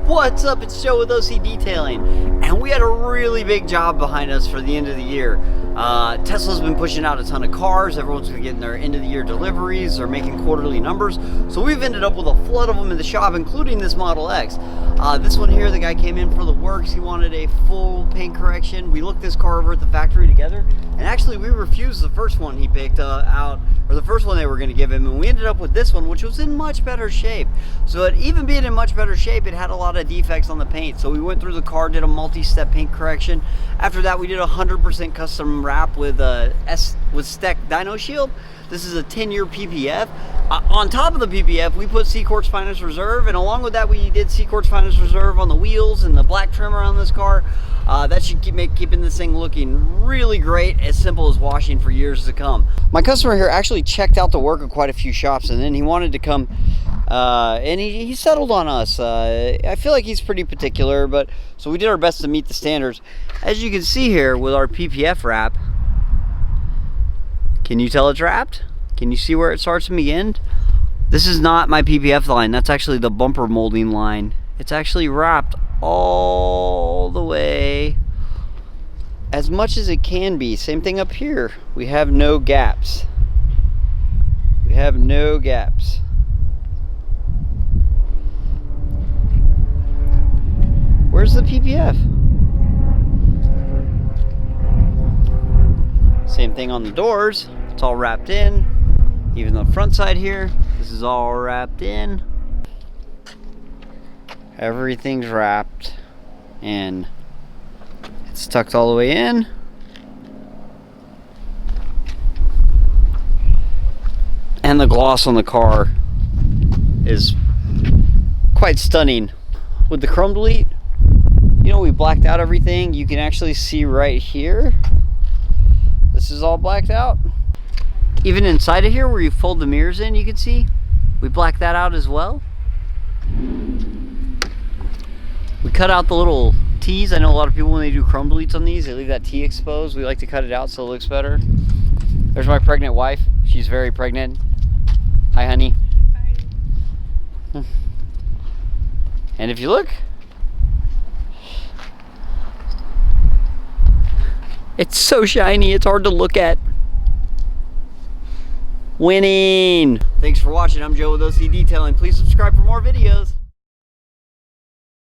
What's up? It's Joe with OC Detailing, and we had a really big job behind us for the end of the year. Tesla's been pushing out a ton of cars. Everyone's gonna get in their end of the year deliveries. They're making quarterly numbers, so we've ended up with a flood of them in the shop, including this Model X. This one here, the guy came in for the works. He wanted a full paint correction. We looked this car over at the factory together, and actually we refused the first one he picked out, or the first one they were going to give him, and we ended up with this one, which was in much better shape. So even being in much better shape, it had a lot of defects on the paint. So we went through the car, did a multi-step paint correction. After that, we did a 100% custom wrap with STEK DYNOShield. This is a 10-year PPF. On top of the PPF, we put CQuartz Finest Reserve, and along with that, we did CQuartz Finest Reserve on the wheels and the black trim around this car. That should keeping this thing looking really great, as simple as washing for years to come. My customer here actually checked out the work of quite a few shops, and then he wanted to come, and he settled on us. I feel like he's pretty particular, but so we did our best to meet the standards. As you can see here with our PPF wrap, can you tell it's wrapped? Can you see where it starts and begins? This is not my PPF line. That's actually the bumper molding line. It's actually wrapped all the way as much as it can be. Same thing up here. We have no gaps. We have no gaps. Where's the PPF? Same thing on the doors. It's all wrapped in. Even the front side here, this is all wrapped in. Everything's wrapped and it's tucked all the way in. And the gloss on the car is quite stunning. With the chrome delete, you know, we blacked out everything. You can actually see right here, this is all blacked out. Even inside of here where you fold the mirrors in, you can see we blacked that out as well. We cut out the little T's. I know a lot of people, when they do chrome deletes on these, they leave that T exposed. We like to cut it out so it looks better. There's my pregnant wife. She's very pregnant. Hi, honey. Hi. And if you look, it's so shiny, it's hard to look at. Winning! Thanks for watching. I'm Joe with OC Detailing. Please subscribe for more videos.